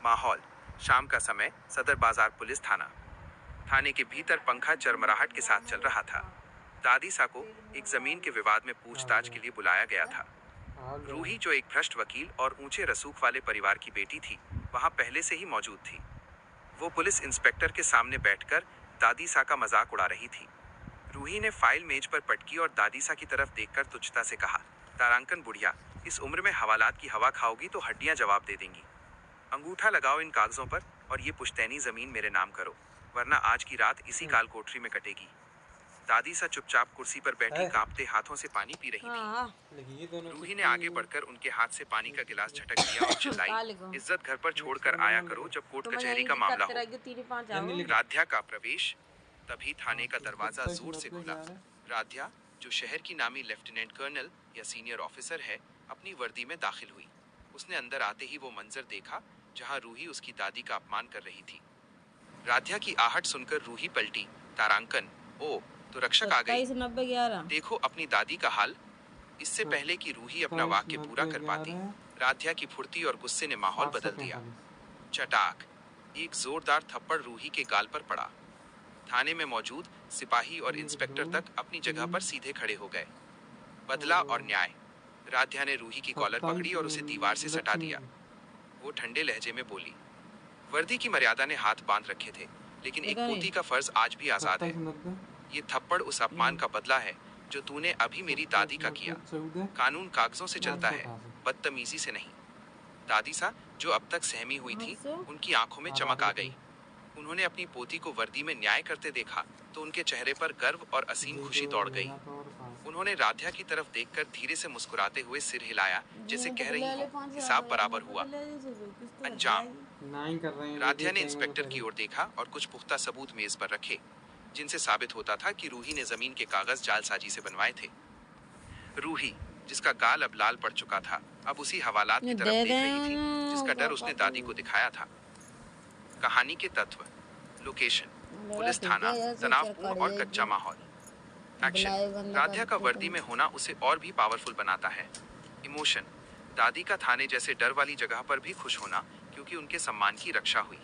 माहौल शाम का समय, सदर बाजार पुलिस थाना। थाने के भीतर पंखा चरमराहट के साथ चल रहा था। दादीसा को एक जमीन के विवाद में पूछताछ के लिए बुलाया गया था। रूही, जो एक भ्रष्ट वकील और ऊंचे रसूख वाले परिवार की बेटी थी, वहां पहले से ही मौजूद थी। वो पुलिस इंस्पेक्टर के सामने बैठकर दादीसा का मजाक उड़ा रही थी। रूही ने फाइल मेज पर पटकी और दादीसा की तरफ देखकर तुच्छता से कहा, तारांकन बुढ़िया, इस उम्र में हवालात की हवा खाओगी तो हड्डियां जवाब दे देंगी। अंगूठा लगाओ इन कागजों पर और ये पुश्तैनी जमीन मेरे नाम करो, वरना आज की रात इसी काल कोठरी में कटेगी। दादीसा चुपचाप कुर्सी पर बैठी कांपते हाथों से पानी पी रही थी। रूही ने आगे बढ़कर उनके हाथ से पानी का गिलास झटक दिया और चिल्लाई, इज्जत घर पर छोड़कर आया करो जब कोर्ट कचहरी का मामला हो। राध्या का प्रवेश। तभी थाने का दरवाजा जोर से खुला। राध्या, जो शहर की नामी लेफ्टिनेंट कर्नल या सीनियर ऑफिसर है, अपनी वर्दी में दाखिल हुई। उसने अंदर आते ही वो मंजर देखा जहां रूही उसकी दादी का अपमान कर रही थी। राध्या की आहट सुनकर रूही पलटी, तारांकन, ओ तो रक्षक आ गई। देखो अपनी दादी का हाल। इससे पहले कि रूही अपना वाक्य पूरा कर पाती, राध्या की फुर्ती और गुस्से ने माहौल बदल दिया। चटाक, एक जोरदार थप्पड़ रूही के गाल पर पड़ा। थाने में मौजूद सिपाही और इंस्पेक्टर तक अपनी जगह पर सीधे खड़े हो गए। बदला और न्याय। राध्या ने रूही की कॉलर पकड़ी और उसे दीवार से सटा दिया। वो ठंडे लहजे में बोली, वर्दी की मर्यादा ने हाथ बांध रखे थे, लेकिन एक पोती का फर्ज आज भी आजाद है। ये थप्पड़ उस अपमान का बदला है जो तूने अभी मेरी दादी का किया। कानून कागजों से चलता है, बदतमीजी से नहीं। दादीसा, जो अब तक सहमी हुई थी, उनकी आंखों में चमक आ गई। उन्होंने अपनी पोती को वर्दी में न्याय करते देखा तो उनके चेहरे पर गर्व और असीम खुशी दौड़ गई। उन्होंने राध्या की तरफ देखकर धीरे से मुस्कुराते हुए सिर हिलाया, जैसे कह रही हो, हिसाब बराबर हुआ। अंजाम। राध्या ने इंस्पेक्टर की ओर देखा और कुछ पुख्ता सबूत मेज पर रखे, जिनसे साबित होता था कि रूही ने जमीन के कागज जालसाजी से बनवाए थे। रूही, जिसका गाल अब लाल पड़ चुका था, अब उसी हवालात की तरफ देख रही थी जिसका डर उसने दादी को दिखाया था। कहानी के तत्व। लोकेशन, पुलिस थाना, तनावपूर्ण और कच्चा माहौल। एक्शन, राध्या का वर्दी में होना उसे और भी पावरफुल बनाता है। इमोशन, दादी का थाने जैसे डर वाली जगह पर भी खुश होना, क्योंकि उनके सम्मान की रक्षा हुई।